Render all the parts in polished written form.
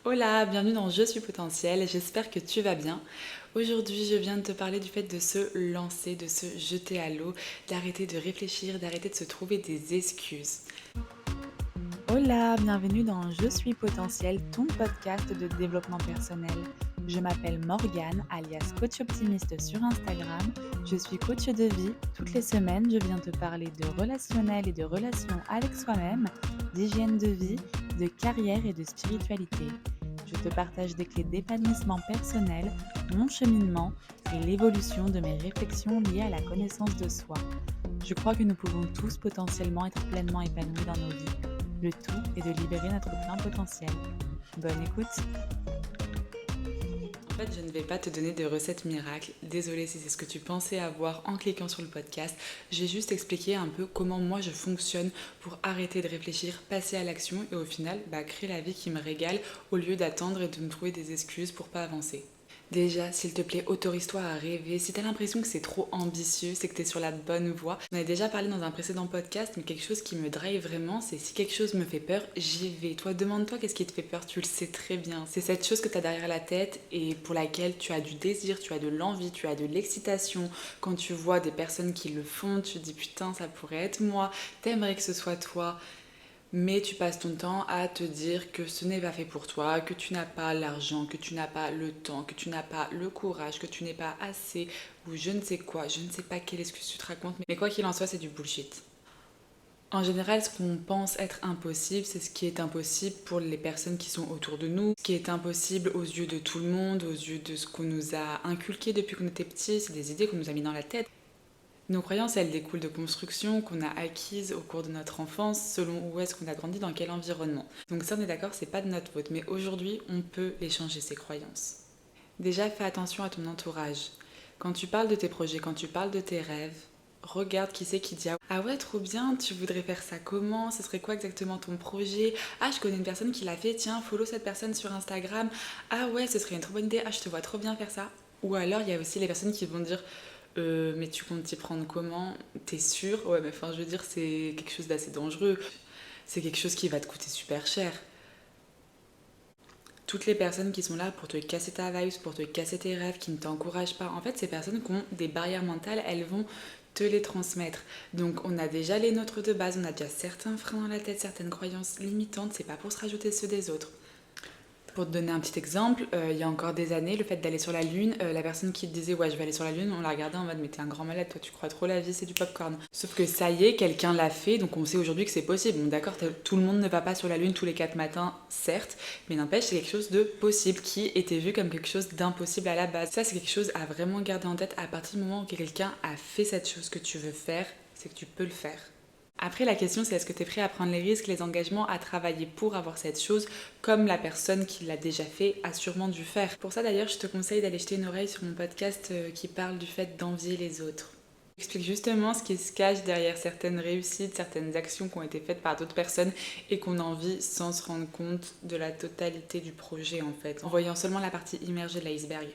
Hola, bienvenue dans Je suis potentiel, j'espère que tu vas bien. Aujourd'hui, je viens de te parler du fait de se lancer, de se jeter à l'eau, d'arrêter de réfléchir, d'arrêter de se trouver des excuses. Hola, bienvenue dans Je suis potentiel, ton podcast de développement personnel. Je m'appelle Morgane, alias coach optimiste sur Instagram. Je suis coach de vie. Toutes les semaines, je viens te parler de relationnel et de relations avec soi-même, d'hygiène de vie, de carrière et de spiritualité. Je te partage des clés d'épanouissement personnel, mon cheminement et l'évolution de mes réflexions liées à la connaissance de soi. Je crois que nous pouvons tous potentiellement être pleinement épanouis dans nos vies. Le tout est de libérer notre plein potentiel. Bonne écoute! En fait, je ne vais pas te donner de recettes miracles. Désolée si c'est ce que tu pensais avoir en cliquant sur le podcast. Je vais juste expliquer un peu comment moi je fonctionne pour arrêter de réfléchir, passer à l'action et au final créer la vie qui me régale au lieu d'attendre et de me trouver des excuses pour pas avancer. Déjà, s'il te plaît, autorise-toi à rêver. Si t'as l'impression que c'est trop ambitieux, c'est que t'es sur la bonne voie. On a déjà parlé dans un précédent podcast, mais quelque chose qui me drive vraiment, c'est si quelque chose me fait peur, j'y vais. Toi, demande-toi qu'est-ce qui te fait peur, tu le sais très bien. C'est cette chose que t'as derrière la tête et pour laquelle tu as du désir, tu as de l'envie, tu as de l'excitation. Quand tu vois des personnes qui le font, tu te dis putain, ça pourrait être moi, t'aimerais que ce soit toi. Mais tu passes ton temps à te dire que ce n'est pas fait pour toi, que tu n'as pas l'argent, que tu n'as pas le temps, que tu n'as pas le courage, que tu n'es pas assez, ou je ne sais quoi, je ne sais pas quelle excuse tu te racontes, mais quoi qu'il en soit, c'est du bullshit. En général, ce qu'on pense être impossible, c'est ce qui est impossible pour les personnes qui sont autour de nous. Ce qui est impossible aux yeux de tout le monde, aux yeux de ce qu'on nous a inculqué depuis qu'on était petit, c'est des idées qu'on nous a mis dans la tête. Nos croyances, elles découlent de constructions qu'on a acquises au cours de notre enfance, selon où est-ce qu'on a grandi, dans quel environnement. Donc ça, on est d'accord, c'est pas de notre faute, mais aujourd'hui, on peut les changer, ces croyances. Déjà, fais attention à ton entourage. Quand tu parles de tes projets, quand tu parles de tes rêves, regarde qui c'est qui dit ah ouais, trop bien, tu voudrais faire ça comment? Ce serait quoi exactement ton projet? Ah, je connais une personne qui l'a fait, tiens, follow cette personne sur Instagram. Ah ouais, ce serait une trop bonne idée, ah, je te vois trop bien faire ça. Ou alors, il y a aussi les personnes qui vont dire mais tu comptes t'y prendre comment? T'es sûr? Ouais, mais enfin, je veux dire, c'est quelque chose d'assez dangereux. C'est quelque chose qui va te coûter super cher. Toutes les personnes qui sont là pour te casser ta vibes, pour te casser tes rêves, qui ne t'encouragent pas, en fait, ces personnes qui ont des barrières mentales, elles vont te les transmettre. Donc, on a déjà les nôtres de base, on a déjà certains freins dans la tête, certaines croyances limitantes, c'est pas pour se rajouter ceux des autres. Pour te donner un petit exemple, il y a encore des années, le fait d'aller sur la Lune, la personne qui te disait ouais je vais aller sur la Lune, on la regardait en mode mais t'es un grand malade, toi tu crois trop la vie, c'est du popcorn. Sauf que ça y est, quelqu'un l'a fait, donc on sait aujourd'hui que c'est possible. Bon d'accord, tout le monde ne va pas sur la Lune tous les 4 matins, certes, mais n'empêche c'est quelque chose de possible qui était vu comme quelque chose d'impossible à la base. Ça c'est quelque chose à vraiment garder en tête à partir du moment où quelqu'un a fait cette chose que tu veux faire, c'est que tu peux le faire. Après, la question, c'est est-ce que tu es prêt à prendre les risques, les engagements, à travailler pour avoir cette chose, comme la personne qui l'a déjà fait a sûrement dû faire. Pour ça, d'ailleurs, je te conseille d'aller jeter une oreille sur mon podcast qui parle du fait d'envier les autres. J'explique justement ce qui se cache derrière certaines réussites, certaines actions qui ont été faites par d'autres personnes et qu'on envie sans se rendre compte de la totalité du projet en fait, en voyant seulement la partie immergée de l'iceberg.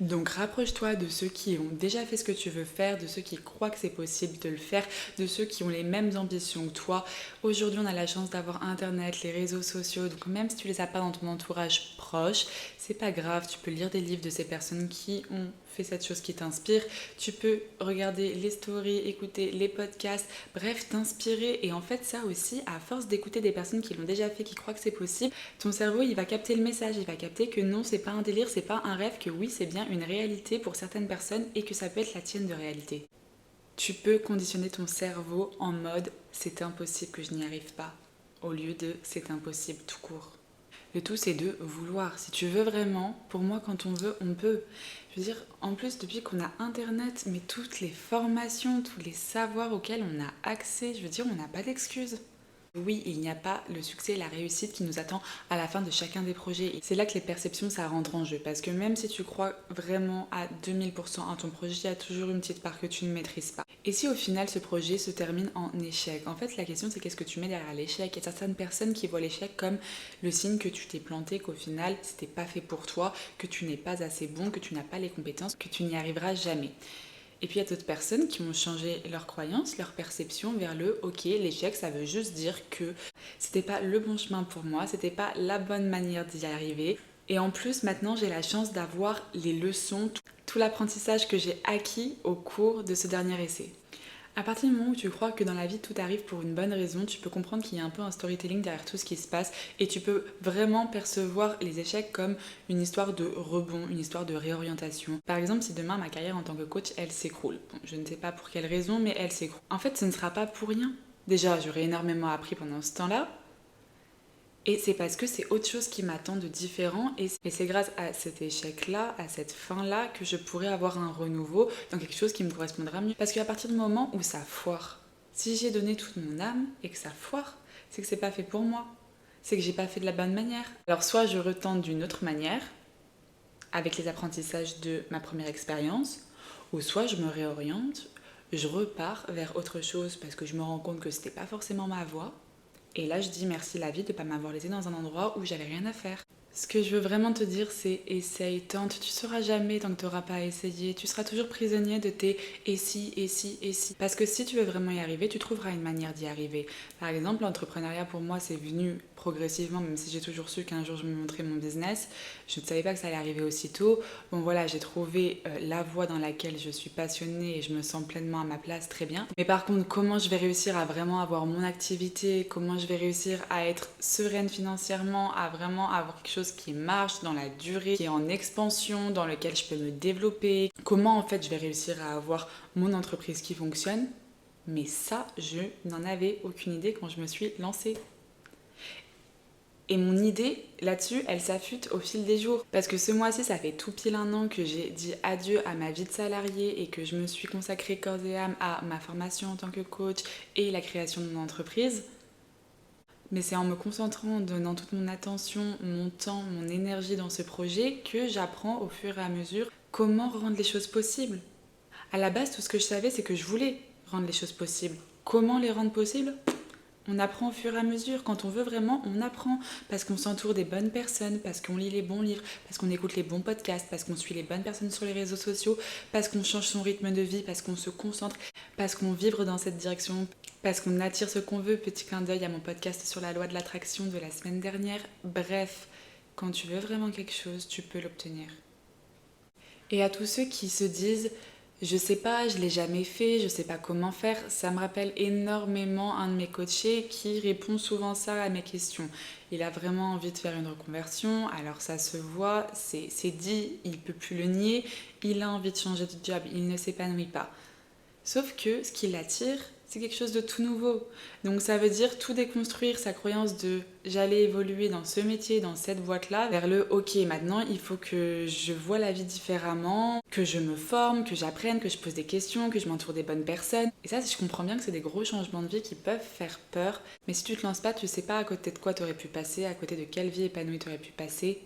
Donc rapproche-toi de ceux qui ont déjà fait ce que tu veux faire, de ceux qui croient que c'est possible de le faire, de ceux qui ont les mêmes ambitions que toi. Aujourd'hui, on a la chance d'avoir Internet, les réseaux sociaux, donc même si tu les as pas dans ton entourage proche, c'est pas grave, tu peux lire des livres de ces personnes qui ont fait cette chose qui t'inspire, tu peux regarder les stories, écouter les podcasts, bref, t'inspirer. Et en fait, ça aussi, à force d'écouter des personnes qui l'ont déjà fait, qui croient que c'est possible, ton cerveau, il va capter le message, il va capter que non, c'est pas un délire, c'est pas un rêve, que oui, c'est bien une réalité pour certaines personnes et que ça peut être la tienne de réalité. Tu peux conditionner ton cerveau en mode c'est impossible que je n'y arrive pas, au lieu de c'est impossible tout court. Le tout, c'est de vouloir. Si tu veux vraiment, pour moi, quand on veut, on peut. Je veux dire, en plus, depuis qu'on a Internet, mais toutes les formations, tous les savoirs auxquels on a accès, je veux dire, on n'a pas d'excuses. Oui, il n'y a pas le succès et la réussite qui nous attend à la fin de chacun des projets. Et c'est là que les perceptions, ça rentre en jeu. Parce que même si tu crois vraiment à 2000% à ton projet, il y a toujours une petite part que tu ne maîtrises pas. Et si au final ce projet se termine en échec? En fait, la question c'est qu'est-ce que tu mets derrière l'échec? Il y a certaines personnes qui voient l'échec comme le signe que tu t'es planté, qu'au final c'était pas fait pour toi, que tu n'es pas assez bon, que tu n'as pas les compétences, que tu n'y arriveras jamais. Et puis il y a d'autres personnes qui ont changé leurs croyances, leur perception vers le ok, l'échec ça veut juste dire que c'était pas le bon chemin pour moi, c'était pas la bonne manière d'y arriver. Et en plus maintenant j'ai la chance d'avoir les leçons, tout l'apprentissage que j'ai acquis au cours de ce dernier essai. À partir du moment où tu crois que dans la vie tout arrive pour une bonne raison, tu peux comprendre qu'il y a un peu un storytelling derrière tout ce qui se passe et tu peux vraiment percevoir les échecs comme une histoire de rebond, une histoire de réorientation. Par exemple, si demain ma carrière en tant que coach, elle s'écroule. Bon, je ne sais pas pour quelle raison, mais elle s'écroule. En fait, ce ne sera pas pour rien. Déjà, j'aurai énormément appris pendant ce temps-là, et c'est parce que c'est autre chose qui m'attend de différent et c'est grâce à cet échec-là, à cette fin-là, que je pourrai avoir un renouveau dans quelque chose qui me correspondra mieux. Parce qu'à partir du moment où ça foire, si j'ai donné toute mon âme et que ça foire, c'est que c'est pas fait pour moi. C'est que j'ai pas fait de la bonne manière. Alors soit je retente d'une autre manière, avec les apprentissages de ma première expérience, ou soit je me réoriente, je repars vers autre chose parce que je me rends compte que c'était pas forcément ma voie. Et là, je dis merci la vie de ne pas m'avoir laissé dans un endroit où j'avais rien à faire. Ce que je veux vraiment te dire, c'est essaye, tente. Tu sauras jamais tant que tu n'auras pas essayé. Tu seras toujours prisonnier de tes et si, et si, et si. Parce que si tu veux vraiment y arriver, tu trouveras une manière d'y arriver. Par exemple, l'entrepreneuriat pour moi, c'est venu progressivement, même si j'ai toujours su qu'un jour je me montrais mon business. Je ne savais pas que ça allait arriver aussitôt. Bon voilà, j'ai trouvé la voie dans laquelle je suis passionnée et je me sens pleinement à ma place, très bien. Mais par contre, comment je vais réussir à vraiment avoir mon activité, comment je vais réussir à être sereine financièrement, à vraiment avoir quelque chose qui marche dans la durée, qui est en expansion, dans lequel je peux me développer, comment en fait je vais réussir à avoir mon entreprise qui fonctionne. Mais ça, je n'en avais aucune idée quand je me suis lancée. Et mon idée là-dessus, elle s'affûte au fil des jours. Parce que ce mois-ci, ça fait tout pile un an que j'ai dit adieu à ma vie de salarié et que je me suis consacrée corps et âme à ma formation en tant que coach et la création de mon entreprise. Mais c'est en me concentrant, en donnant toute mon attention, mon temps, mon énergie dans ce projet que j'apprends au fur et à mesure comment rendre les choses possibles. À la base, tout ce que je savais, c'est que je voulais rendre les choses possibles. Comment les rendre possibles ? On apprend au fur et à mesure. Quand on veut vraiment, on apprend. Parce qu'on s'entoure des bonnes personnes, parce qu'on lit les bons livres, parce qu'on écoute les bons podcasts, parce qu'on suit les bonnes personnes sur les réseaux sociaux, parce qu'on change son rythme de vie, parce qu'on se concentre, parce qu'on vibre dans cette direction, parce qu'on attire ce qu'on veut. Petit clin d'œil à mon podcast sur la loi de l'attraction de la semaine dernière. Bref, quand tu veux vraiment quelque chose, tu peux l'obtenir. Et à tous ceux qui se disent je sais pas, je l'ai jamais fait, je sais pas comment faire, ça me rappelle énormément un de mes coachés qui répond souvent ça à mes questions. Il a vraiment envie de faire une reconversion, alors ça se voit, c'est dit, il peut plus le nier, il a envie de changer de job, il ne s'épanouit pas. Sauf que ce qui l'attire, c'est quelque chose de tout nouveau. Donc ça veut dire tout déconstruire sa croyance de j'allais évoluer dans ce métier, dans cette boîte-là, vers le ok, maintenant il faut que je vois la vie différemment, que je me forme, que j'apprenne, que je pose des questions, que je m'entoure des bonnes personnes. Et ça, je comprends bien que c'est des gros changements de vie qui peuvent faire peur, mais si tu te lances pas, tu sais pas à côté de quoi t'aurais pu passer, à côté de quelle vie épanouie t'aurais pu passer.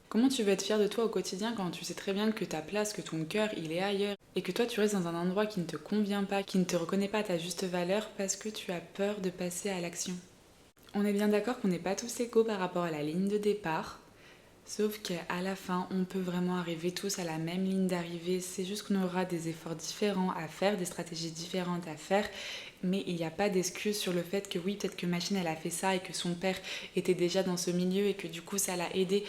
Comment tu veux être fier de toi au quotidien quand tu sais très bien que ta place, que ton cœur, il est ailleurs et que toi tu restes dans un endroit qui ne te convient pas, qui ne te reconnaît pas à ta juste valeur parce que tu as peur de passer à l'action. On est bien d'accord qu'on n'est pas tous égaux par rapport à la ligne de départ, sauf qu'à la fin, on peut vraiment arriver tous à la même ligne d'arrivée, c'est juste qu'on aura des efforts différents à faire, des stratégies différentes à faire, mais il n'y a pas d'excuse sur le fait que oui, peut-être que Machine elle a fait ça et que son père était déjà dans ce milieu et que du coup ça l'a aidé.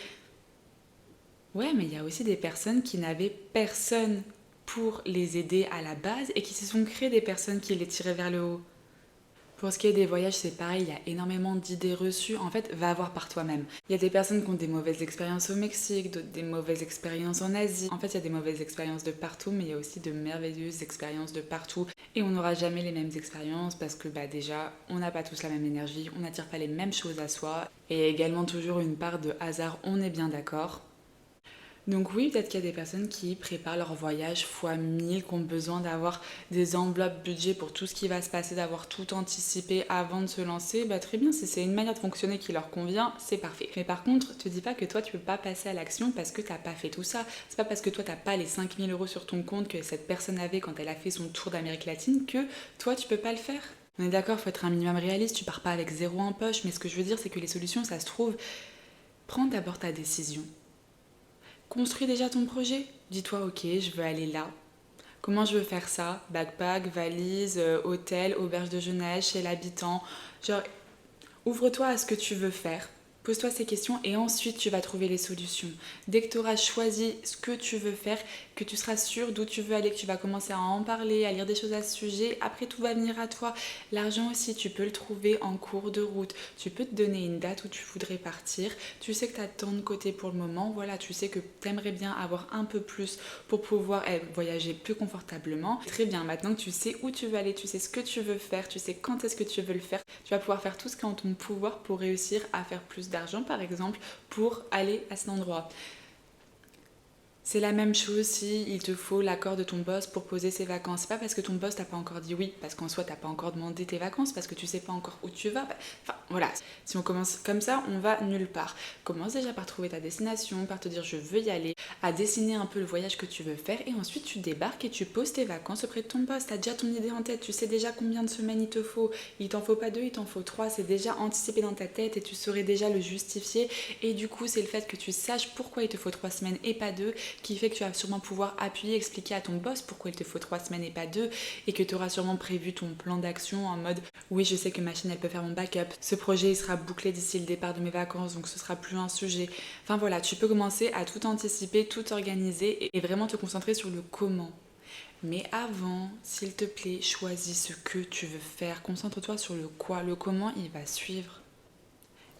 Ouais, mais il y a aussi des personnes qui n'avaient personne pour les aider à la base et qui se sont créées des personnes qui les tiraient vers le haut. Pour ce qui est des voyages, c'est pareil, il y a énormément d'idées reçues. En fait, va voir par toi-même. Il y a des personnes qui ont des mauvaises expériences au Mexique, d'autres des mauvaises expériences en Asie. En fait, il y a des mauvaises expériences de partout, mais il y a aussi de merveilleuses expériences de partout. Et on n'aura jamais les mêmes expériences parce que déjà, on n'a pas tous la même énergie, on n'attire pas les mêmes choses à soi. Et il y a également toujours une part de hasard, on est bien d'accord. Donc oui, peut-être qu'il y a des personnes qui préparent leur voyage fois 1000, qui ont besoin d'avoir des enveloppes budget pour tout ce qui va se passer, d'avoir tout anticipé avant de se lancer. Très bien, si c'est une manière de fonctionner qui leur convient, c'est parfait. Mais par contre, te dis pas que toi tu peux pas passer à l'action parce que t'as pas fait tout ça. C'est pas parce que toi t'as pas les 5000 € sur ton compte que cette personne avait quand elle a fait son tour d'Amérique latine que toi tu peux pas le faire. On est d'accord, faut être un minimum réaliste, tu pars pas avec zéro en poche, mais ce que je veux dire c'est que les solutions, ça se trouve. Prends d'abord ta décision. Construis déjà ton projet. Dis-toi, ok, je veux aller là. Comment je veux faire ça? Backpack, valise, hôtel, auberge de jeunesse, chez l'habitant. Genre, ouvre-toi à ce que tu veux faire. Pose-toi ces questions et ensuite tu vas trouver les solutions. Dès que tu auras choisi ce que tu veux faire, que tu seras sûr d'où tu veux aller, que tu vas commencer à en parler, à lire des choses à ce sujet, après tout va venir à toi. L'argent aussi, tu peux le trouver en cours de route. Tu peux te donner une date où tu voudrais partir. Tu sais que tu as tant de côté pour le moment. Voilà, tu sais que tu aimerais bien avoir un peu plus pour pouvoir voyager plus confortablement. Très bien, maintenant que tu sais où tu veux aller, tu sais ce que tu veux faire, tu sais quand est-ce que tu veux le faire, tu vas pouvoir faire tout ce qui est en ton pouvoir pour réussir à faire plus d'argent, par exemple, pour aller à cet endroit. C'est la même chose si il te faut l'accord de ton boss pour poser ses vacances. C'est pas parce que ton boss t'a pas encore dit oui, parce qu'en soi t'as pas encore demandé tes vacances, parce que tu sais pas encore où tu vas. Enfin voilà, si on commence comme ça, on va nulle part. Commence déjà par trouver ta destination, par te dire je veux y aller, à dessiner un peu le voyage que tu veux faire, et ensuite tu débarques et tu poses tes vacances auprès de ton boss. T'as déjà ton idée en tête, tu sais déjà combien de semaines il te faut. Il t'en faut pas 2, il t'en faut 3, c'est déjà anticipé dans ta tête et tu saurais déjà le justifier. Et du coup, c'est le fait que tu saches pourquoi il te faut 3 semaines et pas 2 qui fait que tu vas sûrement pouvoir appuyer, expliquer à ton boss pourquoi il te faut 3 semaines et pas 2, et que tu auras sûrement prévu ton plan d'action en mode oui, je sais que ma chaîne elle peut faire mon backup, ce projet il sera bouclé d'ici le départ de mes vacances, donc ce sera plus un sujet. Enfin voilà, tu peux commencer à tout anticiper, tout organiser et vraiment te concentrer sur le comment. Mais avant, s'il te plaît, choisis ce que tu veux faire, concentre-toi sur le quoi, le comment il va suivre.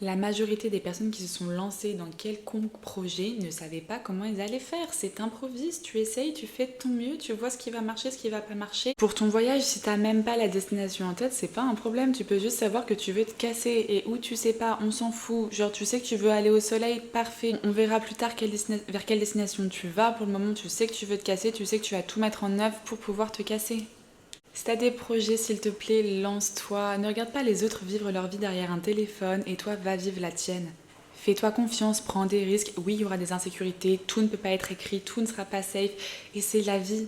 La majorité des personnes qui se sont lancées dans quelconque projet ne savaient pas comment ils allaient faire. C'est improvise, tu essayes, tu fais de ton mieux, tu vois ce qui va marcher, ce qui va pas marcher. Pour ton voyage, si t'as même pas la destination en tête, c'est pas un problème. Tu peux juste savoir que tu veux te casser et où tu sais pas, on s'en fout. Genre tu sais que tu veux aller au soleil, parfait. On verra plus tard vers quelle destination tu vas. Pour le moment, tu sais que tu veux te casser, tu sais que tu vas tout mettre en œuvre pour pouvoir te casser. Si t'as des projets, s'il te plaît, lance-toi. Ne regarde pas les autres vivre leur vie derrière un téléphone et toi, va vivre la tienne. Fais-toi confiance, prends des risques. Oui, il y aura des insécurités, tout ne peut pas être écrit, tout ne sera pas safe. Et c'est la vie.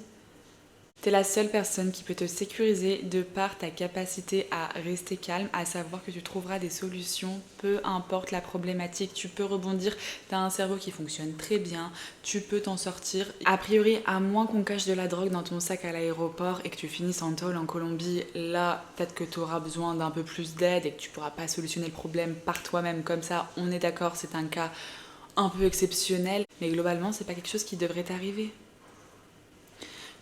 T'es la seule personne qui peut te sécuriser de par ta capacité à rester calme, à savoir que tu trouveras des solutions, peu importe la problématique. Tu peux rebondir, t'as un cerveau qui fonctionne très bien, tu peux t'en sortir. A priori, à moins qu'on cache de la drogue dans ton sac à l'aéroport et que tu finisses en tôle en Colombie, là, peut-être que tu auras besoin d'un peu plus d'aide et que tu pourras pas solutionner le problème par toi-même comme ça. On est d'accord, c'est un cas un peu exceptionnel, mais globalement, c'est pas quelque chose qui devrait t'arriver.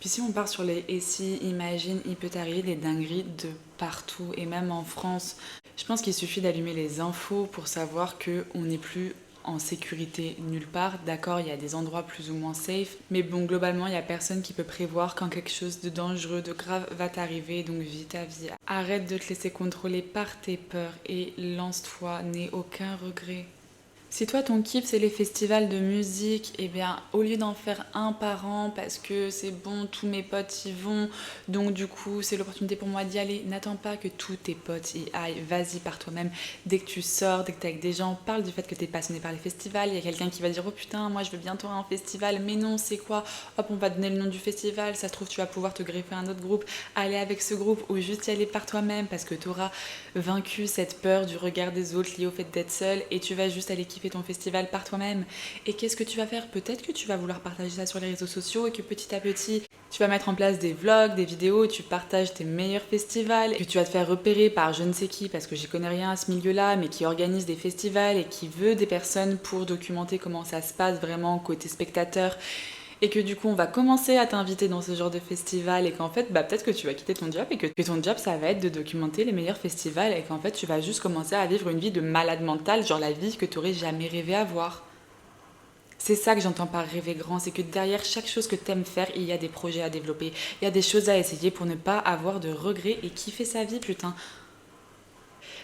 Puis si on part sur les et si, imagine, il peut t'arriver des dingueries de partout, et même en France. Je pense qu'il suffit d'allumer les infos pour savoir qu'on n'est plus en sécurité nulle part. D'accord, il y a des endroits plus ou moins safe, mais bon, globalement, il n'y a personne qui peut prévoir quand quelque chose de dangereux, de grave va t'arriver, donc vis ta vie. Arrête de te laisser contrôler par tes peurs et lance-toi, n'aie aucun regret. Si toi ton kiff c'est les festivals de musique, eh bien au lieu d'en faire un par an parce que c'est bon, tous mes potes y vont, donc du coup c'est l'opportunité pour moi d'y aller, n'attends pas que tous tes potes y aillent, vas-y par toi-même. Dès que tu sors, dès que t'es avec des gens, parle du fait que t'es passionné par les festivals, il y a quelqu'un qui va dire oh putain moi je veux bientôt à un festival, mais non c'est quoi? Hop on va te donner le nom du festival, ça se trouve tu vas pouvoir te greffer un autre groupe, aller avec ce groupe ou juste y aller par toi-même parce que t'auras vaincu cette peur du regard des autres liée au fait d'être seul et tu vas juste aller kiffer ton festival par toi-même. Et qu'est-ce que tu vas faire? Peut-être que tu vas vouloir partager ça sur les réseaux sociaux et que petit à petit, tu vas mettre en place des vlogs, des vidéos où tu partages tes meilleurs festivals, que tu vas te faire repérer par je ne sais qui, parce que j'y connais rien à ce milieu-là, mais qui organise des festivals et qui veut des personnes pour documenter comment ça se passe vraiment côté spectateur. Et que du coup on va commencer à t'inviter dans ce genre de festival et qu'en fait peut-être que tu vas quitter ton job et que ton job ça va être de documenter les meilleurs festivals et qu'en fait tu vas juste commencer à vivre une vie de malade mental, genre la vie que tu aurais jamais rêvé avoir. C'est ça que j'entends par rêver grand, c'est que derrière chaque chose que t'aimes faire, il y a des projets à développer, il y a des choses à essayer pour ne pas avoir de regrets et kiffer sa vie, putain.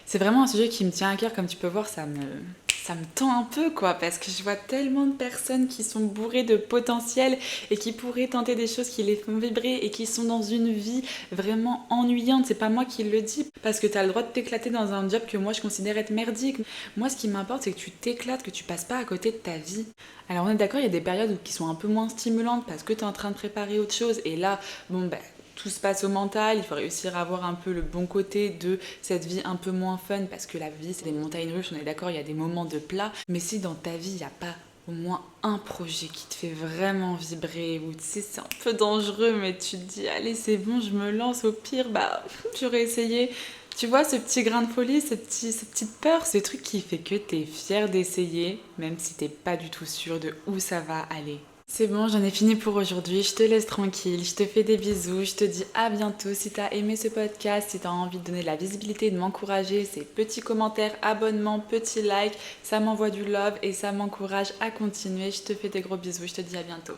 C'est vraiment un sujet qui me tient à cœur, comme tu peux voir, ça me tend un peu quoi, parce que je vois tellement de personnes qui sont bourrées de potentiel et qui pourraient tenter des choses qui les font vibrer et qui sont dans une vie vraiment ennuyante. C'est pas moi qui le dis, parce que t'as le droit de t'éclater dans un job que moi je considère être merdique. Moi ce qui m'importe c'est que tu t'éclates, que tu passes pas à côté de ta vie. Alors on est d'accord, il y a des périodes qui sont un peu moins stimulantes parce que t'es en train de préparer autre chose et là, bon ben tout se passe au mental, il faut réussir à avoir un peu le bon côté de cette vie un peu moins fun parce que la vie c'est des montagnes russes, on est d'accord, il y a des moments de plat, mais si dans ta vie il n'y a pas au moins un projet qui te fait vraiment vibrer, ou tu sais, c'est un peu dangereux, mais tu te dis, allez, c'est bon, je me lance, au pire, bah, j'aurais essayé. Tu vois, ce petit grain de folie, cette petite peur, ce truc qui fait que t'es fier d'essayer, même si t'es pas du tout sûr de où ça va aller. C'est bon, j'en ai fini pour aujourd'hui, je te laisse tranquille, je te fais des bisous, je te dis à bientôt. Si t'as aimé ce podcast, si t'as envie de donner de la visibilité, de m'encourager, ces petits commentaires, abonnements, petits likes, ça m'envoie du love et ça m'encourage à continuer. Je te fais des gros bisous, je te dis à bientôt.